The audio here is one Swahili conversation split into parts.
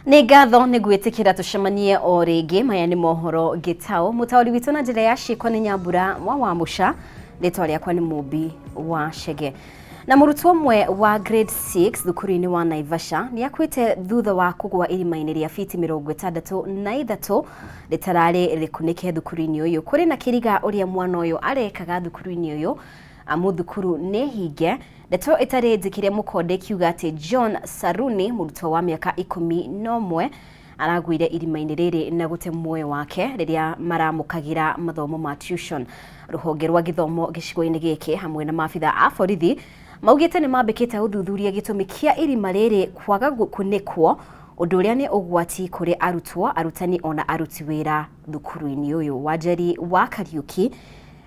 Nĩ ngatho nĩ gwĩtĩkĩra tũcemanie o rĩngĩ. Maya nĩ mohoro Gitau. Mũtaũri witũ na njĩra ya ciĩko nĩ Nyambura wa Mũca. Rĩtwa rĩakwa nĩ Mũmbi wa Chege. Na mũrutwo ũmwe wa grade 6 thukuru-inĩ wa Naivasha nĩ akuĩte thutha wa kũgwa irima-inĩ rĩa fiti 63 rĩtararĩ rĩkunĩke thukuru-inĩ ũyũ. Kũrĩ na kĩriga ũrĩa mwana ũyũ arekaga thukuru-inĩ ũyũ. Mũthukuru nĩ hinge. Ndeto ĩtarĩ njĩkĩre mũkonde kiuga atĩ John Saruni, mũrutwo wa mĩaka 11, araguire irima-inĩ rĩrĩ na gũte muoyo wake rĩrĩa maramũkagĩra mathomo ma tuition. Rũhonge rwa gĩthomo gĩcigo-inĩ gĩkĩ hamwe na maabitha a borithi maugĩte nĩ mambĩkĩte ũthuthuria gĩtũmi kĩa irima rĩrĩ kwaga kunĩkwo, ũndũ ũrĩa nĩ ũgwati kũrĩ arutwo, arutani ona aruti wĩra thukuru-inĩ ũyũ. Wanjeri wa Kariuki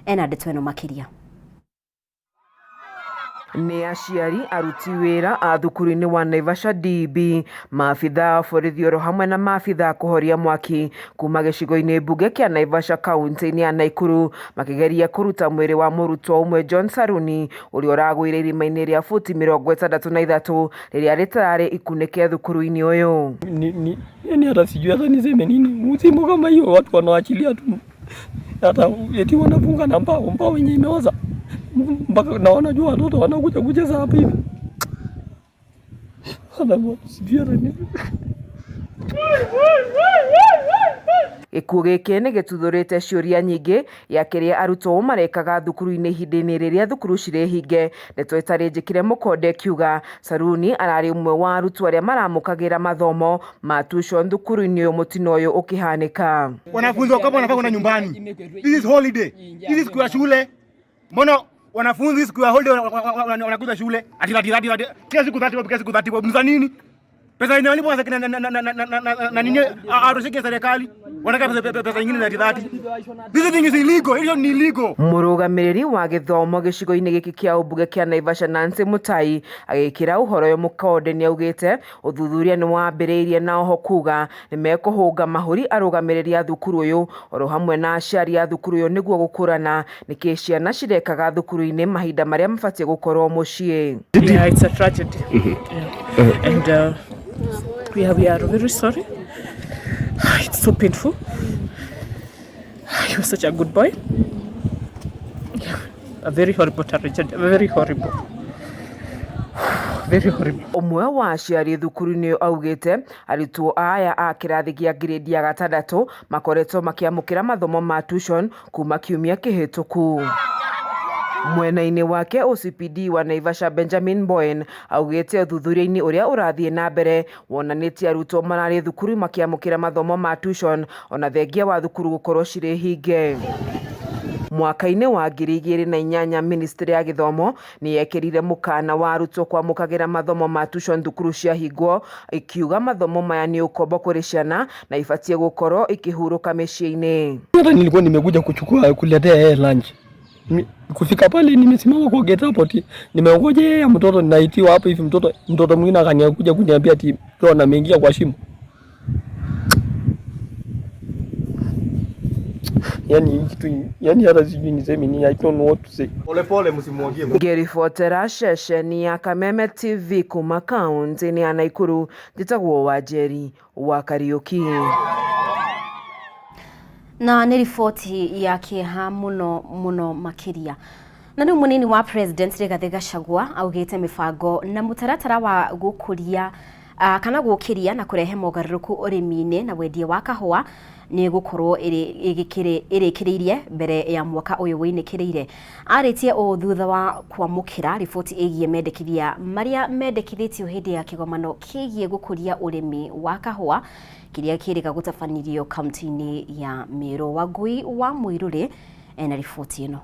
ena ndeto ĩno makĩria. Nĩ aciari, aruti wĩra a thukuru-inĩ wa Naivasha DB, maabitha a borithi oro hamwe na maabitha a kũhoria mwaki kuma gĩcigo-inĩ mbunge kĩa Naivasha kaunti-inĩ ya Naikuru makĩgeria kũruta mwĩrĩ wa mũrutwo ũmwe John Saruni ũrĩa ũragũire irima-inĩ rĩa futi 63 rĩrĩa rĩtararĩ ikunĩke thukuru-inĩ ũyũ. Yaani hata sijui hata niseme nini. Msimu kama hiyo watu wanaachilia tu. Hata eti wanafunga na mbao yenye imeoza. Mpaka na wanajua watoto wanakuja kucheza hapa hivi. Gĩkuũ gĩkĩ nĩ gĩtuthũrĩte ciũria nyingĩ ya kĩrĩa arutwo marekaga thukuru-inĩ ihinda-inĩ rĩrĩa thukuru cirĩ hinge. Ndeto ĩtarĩ njĩkĩre mũkonde kiuga Saruni ararĩ ũmwe wa arutwo arĩa maramũkagĩra mathomo ma tuition thukuru-inĩ ũyũ mũtino ũyũ ũkĩhanĩka. Wanafunzi kama wanafaa kwenda nyumbani. This is holiday. This is kwa shule. Mbona wanafunzi siku ya holiday wanakuja shule? Ati kila siku 30 mza nini? Pesa inalipwa na nini atoshike serikali? Wanataka pesa nyingine za 30. This thing is illegal. Hiyo ni illegal. Mũrũgamĩrĩri wa gĩthomo gĩcigo-inĩ gĩkĩ kĩa ũmbunge kĩa Naivasha Nancy Mutai agĩkĩra ũhoro ũyũ mũkonde nĩ augĩte ũthuthuria nĩ wambĩrĩirie na oho kuga nĩ mekũhũnga mahũri arũgamĩrĩri a thukuru ũyũ oro hamwe na aciari a thukuru ũyũ nĩguo gũkũrana nĩkĩ ciana cirekaga thukuru-inĩ mahinda marĩa mabatiĩ gũkorwo mũciĩ. Yeah, it's a tragedy. And we are very sorry. It's so painful. He was such a good boy. A very horrible tragedy. Very horrible. Very horrible. Ũmwe wa aciari thukuru-inĩ augĩte arutwo aya a kĩrathi gĩa grade ya 6 makoretwo makĩamũkĩra mathomo ma tuition kuma kiumia kĩhĩtũku. Mwena-inĩ wake OCPD wa Naivasha Benjamin Bowen augĩte ũthuthuria-inĩ ũrĩa ũrathiĩ na mbere wonanĩtie arutwo mararĩ thukuru makĩamũkĩra mathomo ma tuition ona thengia wa thukuru gũkorwo cirĩ hinge. Mwaka-inĩ wa 2008 ministry ya gĩthomo nĩ yekĩrire mũkana wa arutwo kwamũkagĩra mathomo ma tuition thukuru cia hingwo ikiuga mathomo maya nĩ ũkombo kũrĩ ciana na ibatiĩ gũkorwo ikĩhurũka mĩciĩ-inĩ. Hata nilikuwa nimekuja kuletea yeye lunch. Kufika pale nimesimama kwa gate hapo nimeongojea mtoto ninaitiwa hapo hivi mtoto mwingine akaniakuja kuniambia ati John ameingia kwa shimo. Yani hata sijui niseme nini, I don't know what to say. Pole msimwagie. Ngĩribotera ceceni ya Kameme TV kuma kaunti-inĩ ya Naikuru njĩtagwo Wanjeri wa Kariuki. Na nĩ riboti ya kĩeha mũno makĩria. Na rĩu mũnini wa president Rigathi Gachagua augĩte mĩbango na mũtaratara wa gũkũria kana gũkĩria na kũrehe mogarũrũku ũrĩmi-inĩ na wendia wa kahũa nĩ gũkorwo ĩrĩkĩrĩirie mbere ya mwaka ũyũ wĩnĩkĩrĩire. Arĩtie o thutha wa kwamũkĩra riboti ĩgiĩ mendekithia marĩa mendekithĩtio hĩndĩ ya kĩgomano kĩgiĩ gũkũria ũrĩmi wa kahũa kĩrĩa kĩrĩga gũtabanirio kaunti-inĩ ya Meru. Wangui wa Mũirũrĩ ena riboti ĩno.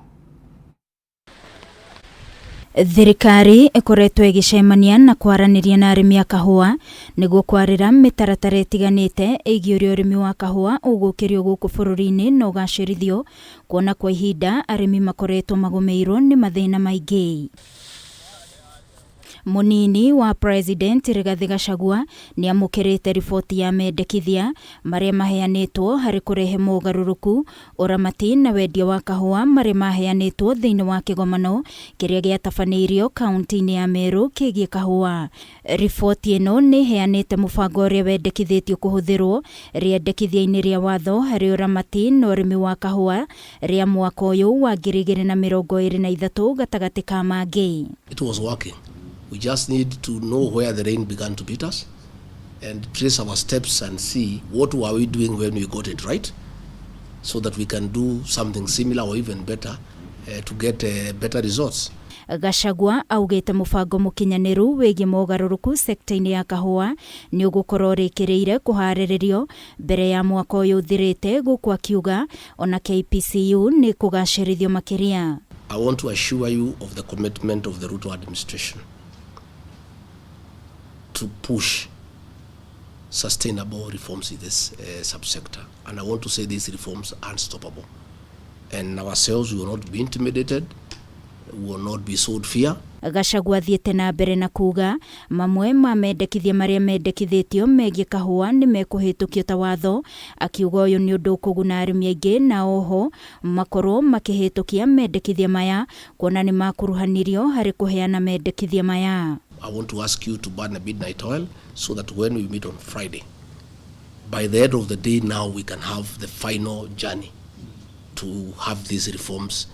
Thirikari ĩkoretwo ĩgĩcemania na kwaranĩria na arĩmi a kahũa nĩguo kwarĩra mĩtaratara ĩtiganĩte ĩgiĩ ũrĩa ũrĩmi wa kahũa ũgũkĩrio gũkũ bũrũri-inĩ na ũgacĩrithio, kuona kwa ihinda arĩmi makoretwo magũmĩirwo nĩ mathĩna maingĩ. Munini wa President Rigathi Gachagua ni amukirite riboti ya mendekithia maria maheanitwo hari kurehe mogaruruku uramati na wendia wa kahua maria maheanitwo thiini wa kigomano kiria giatabanirio kaunti-ini ya Meru kigie kahua. Riboti ino ni heanite mubango uria wendekithitio kuhuthirwo riendekithia-ini ria watho hari uramati na urimi wa kahua ria mwaka uyu wa 2023 gatagati ka mangi. It was working. We just need to know where the rain began to beat us and trace our steps and see what were we doing when we got it right, so that we can do something similar or even better to get better results. Gachagua augite mubango mukinyaniru wigie mogaruruku sekta-ini ya kahua ni ugukorwo rikireire kuhariririo mbere ya mwaka uyu uthirite, guku akiuga ona KPCU ni kugacirithio makiria. I want to assure you of the commitment of the Ruto administration to push sustainable reforms in this subsector, and I want to say these reforms are unstoppable, and ourselves will not be intimidated, will not be sold fear. Gachagua thiete na mbere na kuga mamwe ma mendekithia maria mendekithitio megie kahua ni mekuhitukio ta watho, akiuga uyu ni undu ukuguna arimi aingi na oho makorwo makihitukia mendekithia maya kuona ni makuruhanirio hari kuheana mendekithia maya. I want to ask you to burn a midnight oil so that when we meet on Friday, by the end of the day now we can have the final journey to have these reforms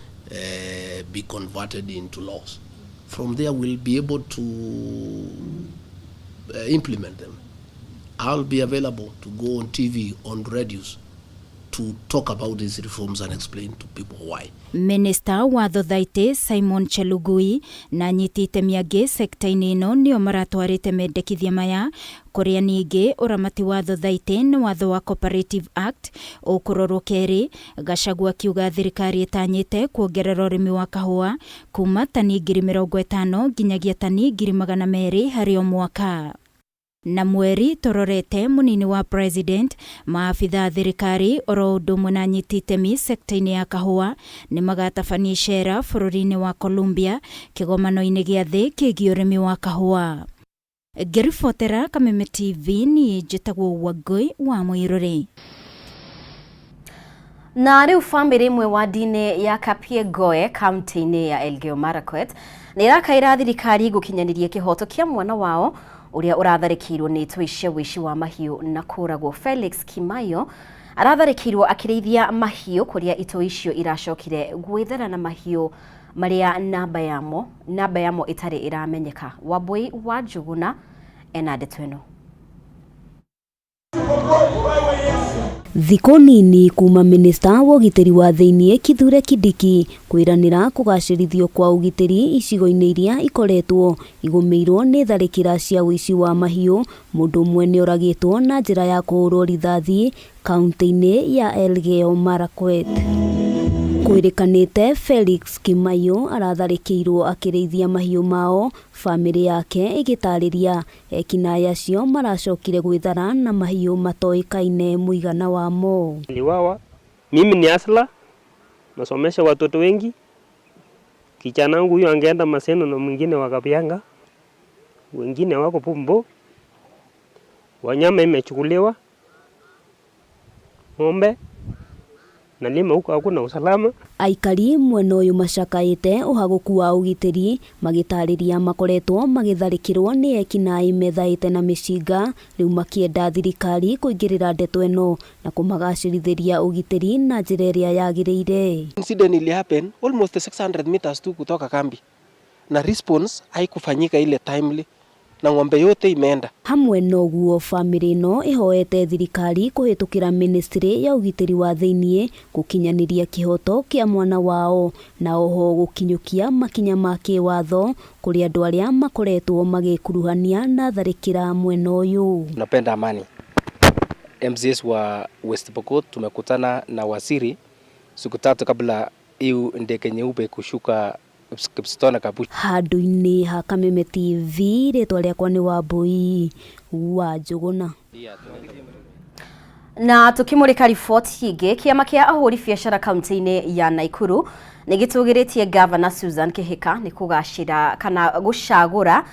be converted into laws. From there we'll be able to implement them. I'll be available to go on TV, on radios, to talk about these reforms and explain to people why. Minister wa Thothaitĩ Simon Chelugui na nyitite miangi sekta-ini ino nio maratwarite mendekithia maya kuria ningi uramati wa Thothaitĩ ni watho wa Cooperative Act ukurorwo keri. Gachagua akiuga thirikari itanyite kuongerera urimi wa kahua kuma tani 50,000 nginyagia tani 200,000 hari o mwaka. Na mweri tororete munini wa President maafitha thirikari oro undu muna nyitite mi sekta-ini ya kahua ni magatabania shera bururi-ini wa Colombia kigomano-ini gia thi kigie urimi wa kahua. Ngiribotera Kameme TV ni njitagwo Wangui wa Muiruri. Na riu family imwe wa dini ya Kapiegoe kaunti-ini ya Elgeyo Marakwet ni irakaira thirikari gukinyaniria kihoto kia mwana wao uria uratharikirwo ni twicia wici wa mahiu na kuragwo. Felix Kimayo aratharikirwo akirithia mahiu kuria ito icio iracokire gwithera na mahiu maria namba yamo itari iramenyeka. Wabui wa Njuguna ena ndetweno. Thiko nini kuma minista wa ugitiri wa thiini Kithure Kindiki kwiranira kugacirithio kwa ugitiri icigo-ini iria ikoretwo igumirwo ni tharikira cia wici wa mahiu, mundu mwe ni oragitwo na njira ya kuhurwo rithathi kaunti-ini ya Elgeyo Marakwet. Kwirikanite Felix Kimayo aratharikirwo akirithia mahiu mao, family yake igitariria ekinaya cio maracokire gwithara na mahiu matoikaine muigana wamo. Niliwawa, mimi ni asla, nasomesha watoto wengi. Kijana wangu huyo angeenda Maseno na mwingine wakapianga, wengine wako Pumbo. Wanyama imechukuliwa, ng'ombe na lima huko hakuna usalama. Aikari mwena uyu macakaite uhaguku wa ugitiri magitariria makoretwo magitharikirwo ni ekinai methaite na micinga, riu makienda thirikari kuingirira ndeto eno na kumagacirithiria ugitiri na njira iria yagiriire. Incident ili happen almost 600 meters tu kutoka kambi na response haikufanyika ile timely na ng'ombe yote imeenda. Hamwe noguo family no ihoete thirikari kuhitukira ministry ya ugitiri wa thiini gukinyaniria kihoto kia mwana wao na oho gukinyukia makinya ma kiwatho kuri andu aria makoretwo magikuruhania na tharikira mwena uyu. Tunapenda amani. MCS wa West Pokot tumekutana na waziri siku 3 kabla hiyo ndege nyeupe kushuka handu-ini ha Kameme TV. Ritwa riakwa ni Wabui wa Njuguna. Na tukimurika riboti ingi, kiama kia ahuri biacara kaunti-ini ya Naikuru ni gitugiritie Governor Susan Kihika ni kugacira kana gucagura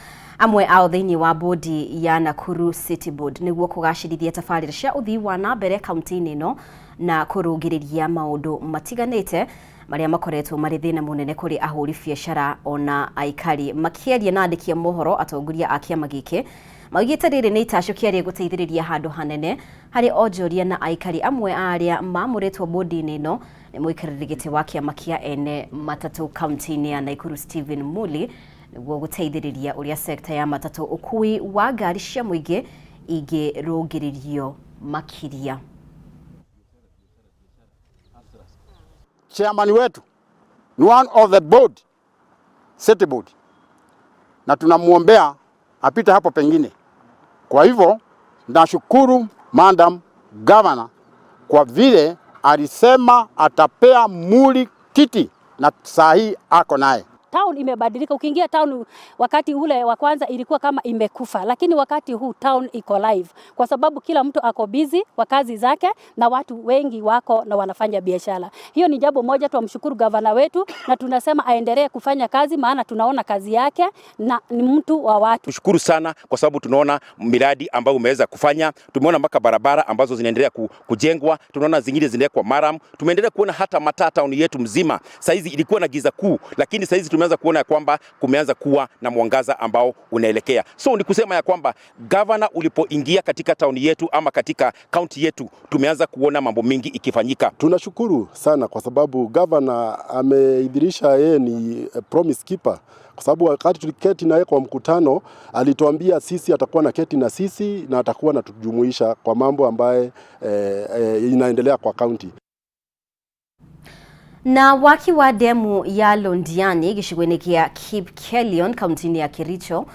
amwe ao thiini wa bodi ya Nakuru City Board niguo kugacirithia tabarĩra cia uthii wa na mbere kaunti-inĩ ĩno na kurungiriria maundu matiganite maria makoretwo mari thina munene kuri ahuri biacara ona aikari. Makiaria na andiki a mohoro, atongoria a kiama giki maugite riri ni itacukia ria guteithiriria handu hanene hari onjoria na aikari amwe aria mamuritwo bodi-inĩ ĩno ni muikarĩri giti wa kiama kia ene matatu kaunti-inĩ ya Nakuru Stephen Muli niguo guteithiriria uria sekta ya matatu ukui wa ngari cia muingi ingirungiririo makiria. Chairman wetu ni one of the board, city board, na tunamuombea apite hapo pengine. Kwa hivyo nashukuru Madam Governor kwa vile alisema atapea Muli kiti na saa hii ako naye. Town imebadilika. Ukiingia town wakati ule wa kwanza ilikuwa kama imekufa, lakini wakati huu town iko live kwa sababu kila mtu ako busy kwa kazi zake na watu wengi wako na wanafanya biashara. Hiyo ni jambo moja, tumshukuru gavana wetu na tunasema aendelee kufanya kazi, maana tunaona kazi yake na ni mtu wa watu. Tushukuru sana kwa sababu tunaona miradi ambayo umeweza kufanya. Tumeona mpaka barabara ambazo zinaendelea kujengwa, tunaona zingine zinaendelea kwa maram. Tumeendelea kuona hata mataa town yetu mzima. Saizi ilikuwa na giza kuu, lakini saizi tumeanza kuona kwamba kumeanza kuwa na mwangaza ambao unaelekea. So ni kusema ya kwamba governor ulipoingia katika town yetu ama katika county yetu, tumeanza kuona mambo mengi ikifanyika. Tunashukuru sana kwa sababu governor ameidhirisha yeye ni promise keeper, kwa sababu wakati tuliketi naye kwa mkutano alituambia sisi atakuwa na keti na sisi na atakuwa na tujumuisha kwa mambo ambaye inaendelea kwa county. Na waki wa demu ya Londiani gicigo-inĩ kia Kipkelion kaunti-inĩ ya Kericho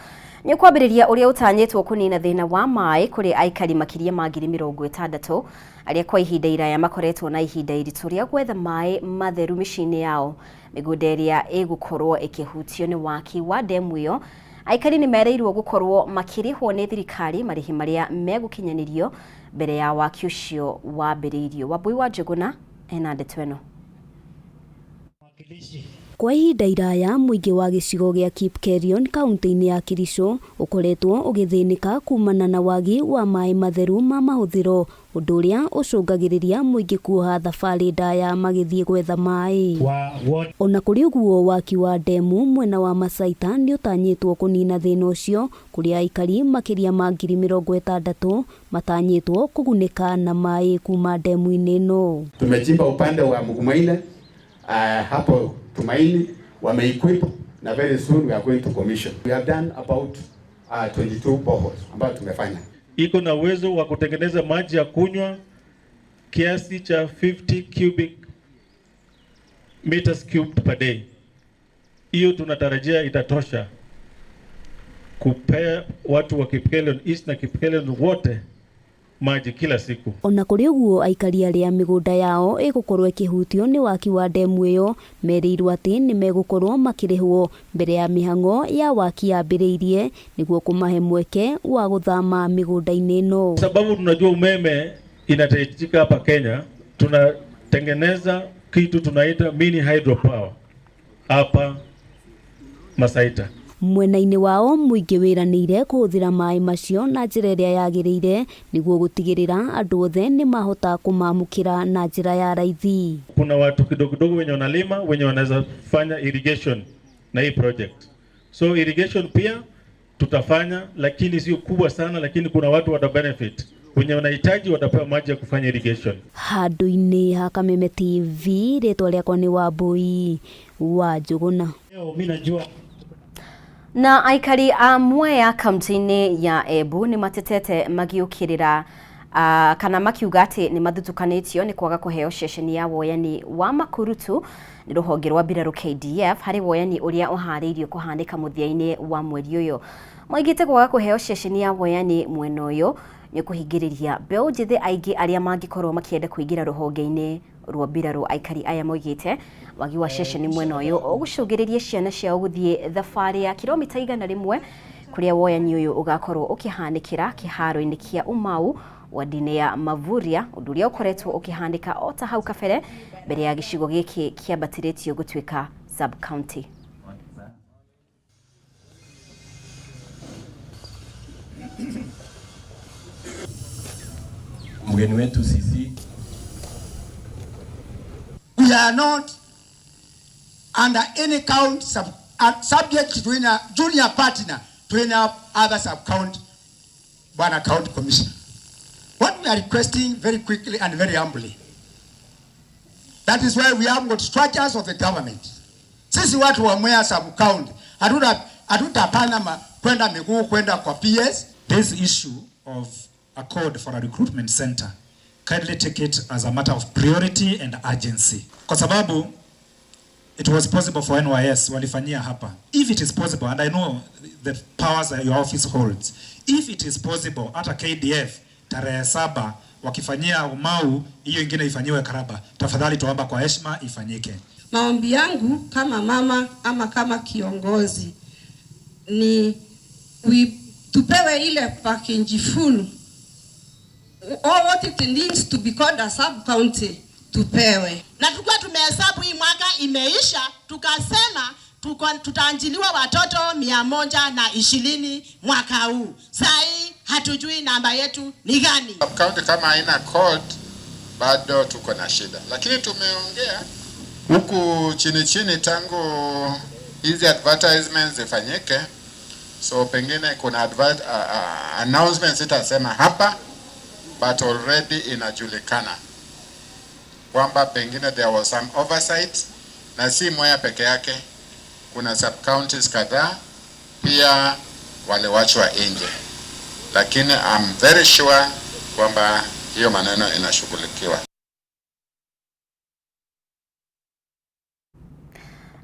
ni kwambĩrĩria uria utanyĩtwo kunina thina wa maĩ kuri aikari makiria ma 60,000 aria kwa ihinda iraya makoretwo na ihinda iritu ria gwetha maĩ matheru mĩciĩ-inĩ yao. Mĩgũnda ĩrĩa ĩgũkorwo ĩkĩhutio ni waki wa demu iyo, aikari ni mereirwo gukorwo makirihwo ni thirikari marihi maria megũkinyanirio mbere ya waki ucio wambĩrĩirio. Wambui wa Njuguna ena ndeto ĩno. Kwa ihinda iraya muingi wa gicigo gia Kipkelion kaunti-inĩ ya Kericho ukoretwo ugithĩnĩka kumana na wagi wa maĩ matheru ma mahũthĩro, ũndũ ũrĩa ũcũngagĩrĩria muingi kuoha thabarĩ ndaya magĩthiĩ gwetha maĩ. Ona kũrĩ ũguo waki wa demu mwena wa Masaita nĩ ũtanyĩtwo kũnina thĩna ũcio, kũrĩa aikari makĩria ma 60,000 matanyĩtwo kũgunĩka na maĩ kuma demu-inĩ ĩno. Tumechimba upande wa Mugumaine hapo Tumaini wameequip na very soon we are going to commission. We have done about 22 boreholes ambayo tumefanya. Iko na uwezo wa kutengeneza maji ya kunywa kiasi cha 50 cubic meters cubed per day. Hiyo tunatarajia itatosha kupea watu wa Kipkelion East na Kipkelion wote maji kila siku. Ona kũrĩ ũguo aikari aria mĩgũnda yao ĩgũkorwo ĩkĩhutio nĩ waki wa demu ĩyo mereirwo atĩ nĩ megũkorwo makĩrĩhwo mbere ya mĩhang'o ya waki yambĩrĩirie nĩguo kũmahe mweke wa gũthama mĩgũnda-inĩ ĩno. Sababu tunajua umeme inahitajika hapa Kenya, tunatengeneza kitu tunaita mini hydropower hapa Masaita. Mwena-inĩ wao muingi wiranĩire kũhũthĩra maĩ macio na njĩra ĩrĩa yagĩrĩire nĩguo gũtigĩrĩra andũ othe nĩ mahota kũmamũkĩra na njĩra ya raithi. Kuna watu kidogo wenye wanalima wenye wanaweza fanya irrigation na hii project. So irrigation pia tutafanya, lakini sio kubwa sana, lakini kuna watu wata benefit wenye wanahitaji watapewa maji ya kufanya irrigation. Handũ-inĩ ha Kameme TV, rĩtwa rĩakwa nĩ Wambui wa Njuguna. Mimi najua na aikari a Mwea kaunti-inĩ ya Embu ni matetete magiukirira kana makiuga atĩ ni mathutukanĩtio ni kwaga kũheo ceceni ya woyani wa makurutu ni rũhonge rwa mbirarũ KDF harĩ woyani ũrĩa ũharĩirio kũhanĩka mũthia-inĩ wa mweri ũyũ. Moigĩte kwaga kũheo ceceni ya woyani mwena ũyũ ni kũhingĩrĩria mbeũ njĩthĩ aingĩ arĩa mangĩkorwo makĩenda kũingĩra rũhonge-inĩ rwa mbirarũ. Aikari aya moigĩte wagi wa ceceni mwena ũyũ ũgũcũngĩrĩria ciana ciao gũthiĩ thabarĩ ya kilomita 100 kũrĩa woyani ũyũ ũgakorwo ũkĩhanĩkĩra kĩharo-inĩ kĩa Umau wadi-inĩ ya Mavuria, ũndũ ũrĩa ũkoretwo ũkĩhanĩka o ta hau kabere mbere ya gĩcigo gĩkĩ kĩambatĩrĩtio gũtuĩka sub county. Mgeni wetu sisi, we are not under any count subject to a junior partner to any other sub-count, Bwana County Commissioner. What we are requesting very quickly and very humbly, that is why we have got structures of the government. Sisi watu wa Mwea sub-county, hatutapana kwenda miguu kwenda kwa PS. This issue of a code for a recruitment center, kindly take it as a matter of priority and urgency. Kwa sababu it was possible for NYS walifanyia hapa. If it is possible, and I know the powers that your office holds, if it is possible hata KDF tarehe 7 wakifanyia Umau, hiyo ingine ifanyiwe Karaba. Tafadhali tuomba kwa heshima ifanyike. Maombi yangu kama mama ama kama kiongozi ni tupewe ile package full. All what it needs to be called a sub-county tupewe. Na tulikuwa tumehesabu hii mwaka imeisha, tukasema tutaanjiliwa watoto 120 mwaka huu. Sai hatujui namba yetu ni gani. Sub-county kama haina code bado tuko na shida. Lakini tumeongea huku chini tangu hizi advertisements zifanyike. So pengine kuna announcements itasema hapa, but already inajulikana kwamba pengine there was some oversight, na si Mwea peke yake, kuna sub-counties kadhaa pia waliwachwa nje. Lakini I'm very sure kwamba hiyo maneno inashughulikiwa.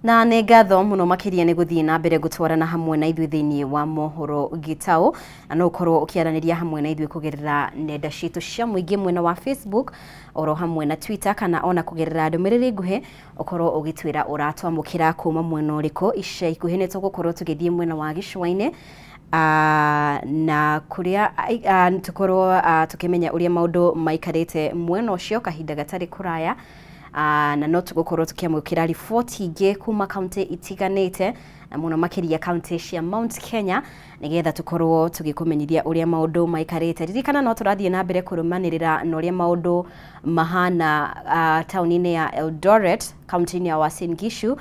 Na nĩ ngatho mũno makĩria nĩ gũthiĩ na mbere gũtwarana hamwe na ithuĩ thĩinĩ wa Mohoro Gitau, na no ũkorwo ũkĩaranĩria hamwe na ithuĩ kũgerera nenda citũ cia mũingĩ mwena wa Facebook, oro hamwe na Twitter, kana ona kũgerera ndũmĩrĩri nguhĩ ũkorwo ũgĩtwĩra ũratwamũkĩra kuma mwena ũrĩkũ. Ica ikuhĩ nĩ tũgũkorwo tũgĩthiĩ mwena wa gĩcũa-inĩ na kũrĩa tũkorwo tũkĩmenya ũrĩa maũndũ maikarĩte mwena ũcio kahinda gatarĩ kũraya. Na no tũgũkorwo tũkĩamũkĩra riboti ingĩ kuma kaunti itiganĩte, na mũno makĩria kaunti cia Mount Kenya, nĩgetha tũkorwo tũgĩkũmenyithia ũrĩa maũndũ maikarĩte. Ririkana no tũrathiĩ na mbere kũrũmanĩrĩra na ũrĩa maũndũ mahana taũni-inĩ ya Eldoret, kaunti-inĩ ya Uasin Gishu.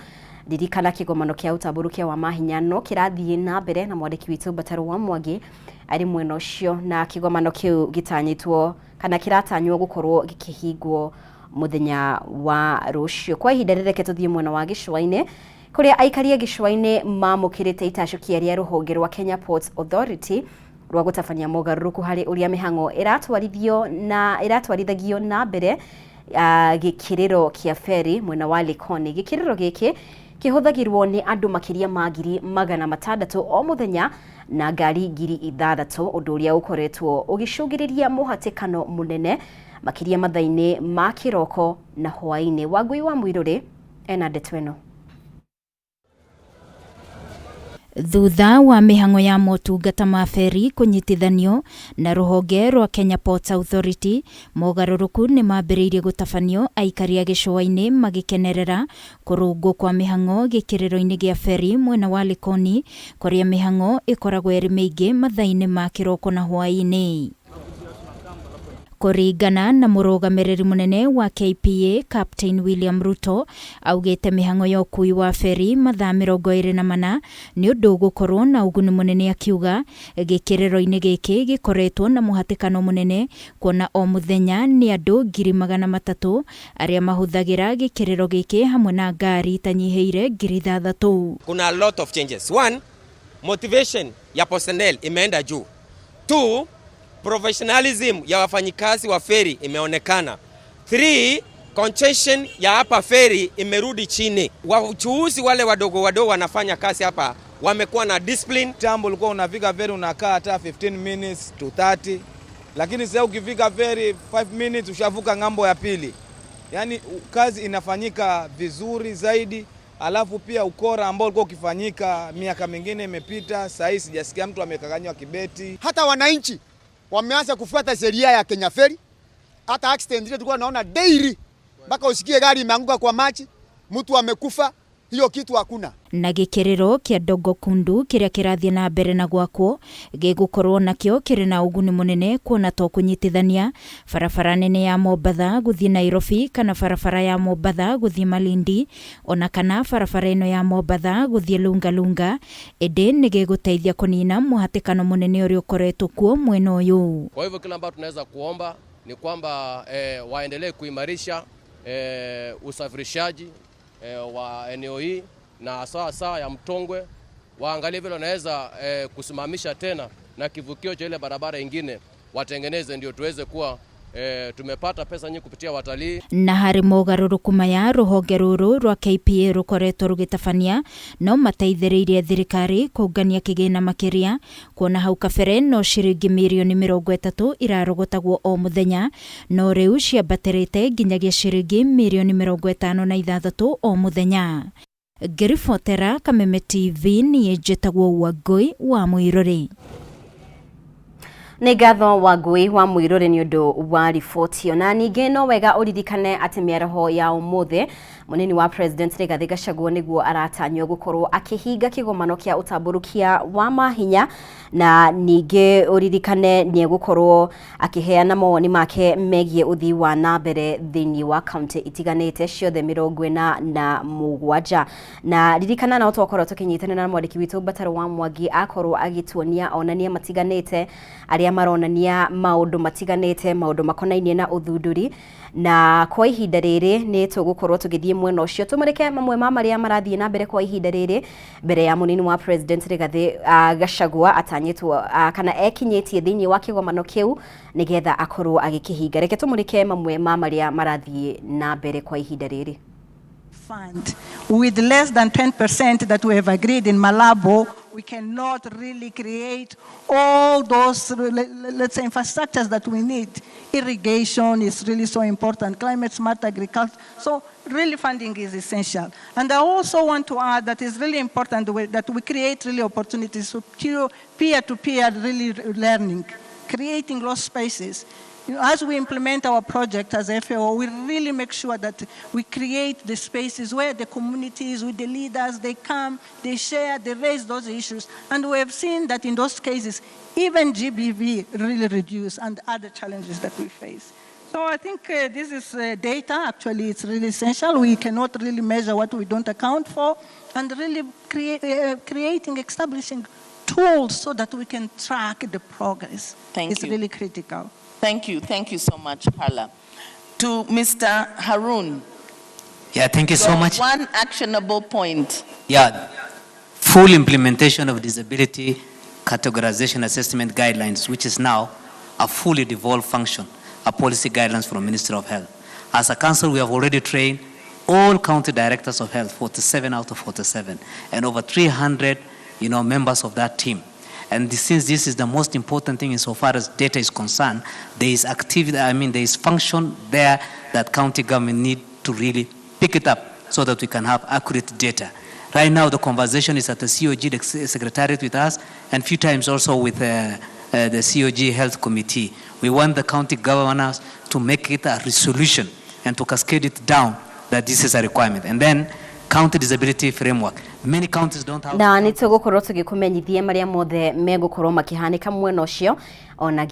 Ririkana kĩgomano kĩa ũtambũrũkia wa mahinya no kĩrathiĩ na mbere, na mwandĩki witũ Bataro wa Mwangi arĩ mwena ũcio, na kĩgomano kĩu gĩtanyĩtwo kana kĩratanywo gũkorwo gĩkĩhingwo muthenya wa rũciũ. Kwa ihinda rĩreke tũthiĩ mwena wa gĩcũa-inĩ, kũrĩa aikari a gĩcũa-inĩ mamũkĩrĩte itacũkia rĩa rũhonge rwa Kenya Ports Authority rwa gũtabania mogarũrũku harĩ ũrĩa mĩhang'o ĩratwarithagio na mbere gĩkĩrĩro kĩa feri mwena wa Likoni. Gĩkĩrĩro gĩkĩ kĩhũthagĩrwo nĩ andũ makĩria ma 600 o mũthenya na ngari 6,000, ũndũ ũrĩa ũkoretwo ũgĩcũngĩrĩria mũhatĩkano mũnene makĩria mathaa-inĩ ma kĩroko na hwaĩ-inĩ. Wangui wa Mũirũrĩ ena ndeto ĩno. Thutha wa mĩhang'o ya motungata ma feri kũnyitithanio na rũhonge rwa Kenya Ports Authority, mogarũrũku nĩ mambĩrĩirie gũtabanio, aikari a gĩcũa-inĩ magĩkenerera kũrũngwo kwa mĩhang'o gĩkĩrĩro-inĩ gĩa feri mwena wa Likoni, kũrĩa mĩhang'o ĩkoragwo ĩrĩ mĩingĩ mathaa-inĩ ma kĩroko na hwaĩ-inĩ. Kũringana na mũrũgamĩrĩri mũnene wa KPA Captain William Ruto, augĩte mĩhang'o ya ũkui wa feri mathaa 24 nĩ ũndũ ũgũkorwo na ũguni mũnene, akiuga gĩkĩrĩro-inĩ gĩkĩ gĩkoretwo na mũhatĩkano mũnene, kuona o mũthenya nĩ andũ 300,000 arĩa mahũthagĩra gĩkĩrĩro gĩkĩ hamwe na ngari itanyihĩire 6,000. Kuna a lot of changes. One, motivation ya personnel imeenda juu. Two, professionalism ya wafanyikazi wa feri imeonekana. 3, congestion ya hapa feri imerudi chini. Wachuuzi wale wadogo wanafanya kazi hapa wamekuwa na discipline. Tambo ulikuwa unafika feri unakaa hata 15 minutes to 30, lakini sasa ukifika feri 5 minutes ushavuka ngambo ya pili. Yani kazi inafanyika vizuri zaidi. Alafu pia ukora ambao ulikuwa ukifanyika miaka mingine imepita, sasa hivi sijasikia mtu amekanganywa kibeti. Hata wananchi wameanza kufuata sheria ya Kenya Ferry. Hata accident ile tulikuwa naona daily, mpaka usikie gari imeanguka kwa maji, mtu amekufa, hiyo kitu hakuna. Na gikiriro kia Dogo Kundu kiria kirathie na mbere na gwakwo gigukorwo nakio kiri na uguni munene kuona to kunyitithania barabara nene ya Mombatha guthie Nairobi kana barabara ya Mombatha guthie Malindi ona kana barabara ino ya Mombatha guthie Lungalunga ende nigiguteithia kunina muhatikano munene uria ukoretwo kuo mwena uyu. Kwa hivyo kila ambacho tunaweza kuomba ni kwamba waendelee kuimarisha usafirishaji wa eneo hii na saa ya Mtongwe, waangalie vile wanaweza kusimamisha tena na kivukio cha ile barabara ingine watengeneze, ndio tuweze kuwa tumepata pesa nyingi kupitia watalii. Na hari mogaruruku maya ruhonge ruru rwa KPA rukoretwo rugitabania no mateithĩrĩirie thirikari kũngania kĩgĩna makiria kuona hau kabere no ciringi mirioni 30 irarogotagwo o muthenya no rĩu ciambatĩrĩte nginyagia ciringi mirioni 56 o muthenya. Ngĩribotera Kameme TV niĩ njĩtagwo Wangui wa Mũirũrĩ. Nĩ ngatho Wangui wa Mũirũrĩ nĩ ũndũ wa riboti ona ningĩ no wega ũririkane atĩ mĩaraho ya ũmũthĩ munini wa president Rigathi Gachagua nĩguo aratanywo gũkorwo akĩhinga kĩgomano kĩa ũtambũrũkia wa mahinya na ningĩ ũririkane nĩ gũkorwo akĩheana mawoni make megie ũthii wa nambere thĩinĩ wa kaunti itiganĩte ciothe 47 na ririkana na twakorwo tũkĩnyitanĩra na mwandĩki witũ Bataro wa Mwangi akorwo agĩtuonia onania matiganĩte arĩa maronania maũndũ matiganĩte maũndũ makonainie na ũthundũri na kwa ihinda rĩrĩ nĩ tũgũkorwo tũgĩthiĩ mwena ũcio tũmũrĩke mamwe ma marĩa marathiĩ na mbere kwa ihinda rĩrĩ mbere ya munini wa president Rigathi Gachagua atanyĩtwo kana ekinyĩtie thĩinĩ wa kĩgomano kĩu nĩgetha akorwo agĩkĩhinga. Reke tũmũrĩke mamwe ma marĩa marathiĩ na mbere kwa ihinda rĩrĩ. Fund with less than 10% that we have agreed in Malabo, we cannot really create all those, let's say, infrastructures that we need. Irrigation is really so important, climate smart agriculture. So really funding is essential. And I also want to add that it's really important that we create really opportunities for peer-to-peer really learning, creating those spaces. You know, as we implement our project as FAO, we really make sure that we create the spaces where the communities, with the leaders, they come, they share, they raise those issues. And we have seen that in those cases, even GBV really reduce and other challenges that we face. So I think this is data, actually it's really essential. We cannot really measure what we don't account for, and really establishing tools so that we can track the progress. It's really critical. Thank you so much, Carla. To Mr. Harun. Yeah, thank you so much. One actionable point. Yeah, full implementation of disability categorization assessment guidelines, which is now a fully devolved function, a policy guidelines from Ministry of Health. As a council, we have already trained all county directors of health, 47 out of 47, and over 300, members of that team. And since this is the most important thing insofar as data is concerned, there is activity, there is function there that county government need to really pick it up so that we can have accurate data. Right now, the conversation is at the COG, the Secretariat with us, and a few times also with the COG Health Committee. We want the county governors to make it a resolution and to cascade it down that this is a requirement. And then county disability framework. Many counties don't have. Na nitugukorwo tugikumenyithia maria mothe megukorwo makihanika mwena ucio ona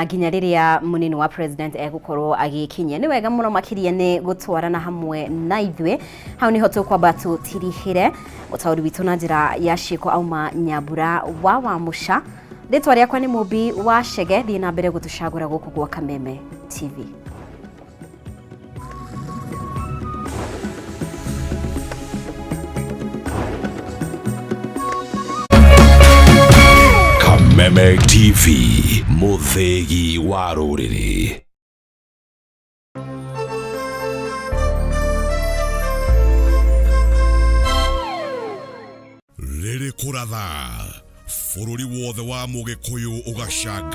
nginya riria munini wa president egukorwo agikinyia. Ni wega muno makiria ni gutwarana hamwe na ithwe. Hau niho tukwamba tutirihire utauri witu na njira ya ciiko auma Nyambura wa Wamusha. Ritwa riakwa ni Mubi wa Shege thii na mbere gutucagura guku gwa Kameme TV. Kameme TV, muthegi wa rũrĩrĩ. Rĩrĩ kũratha bũrũri wothe wa Mũgĩkũyũ ũgacanga.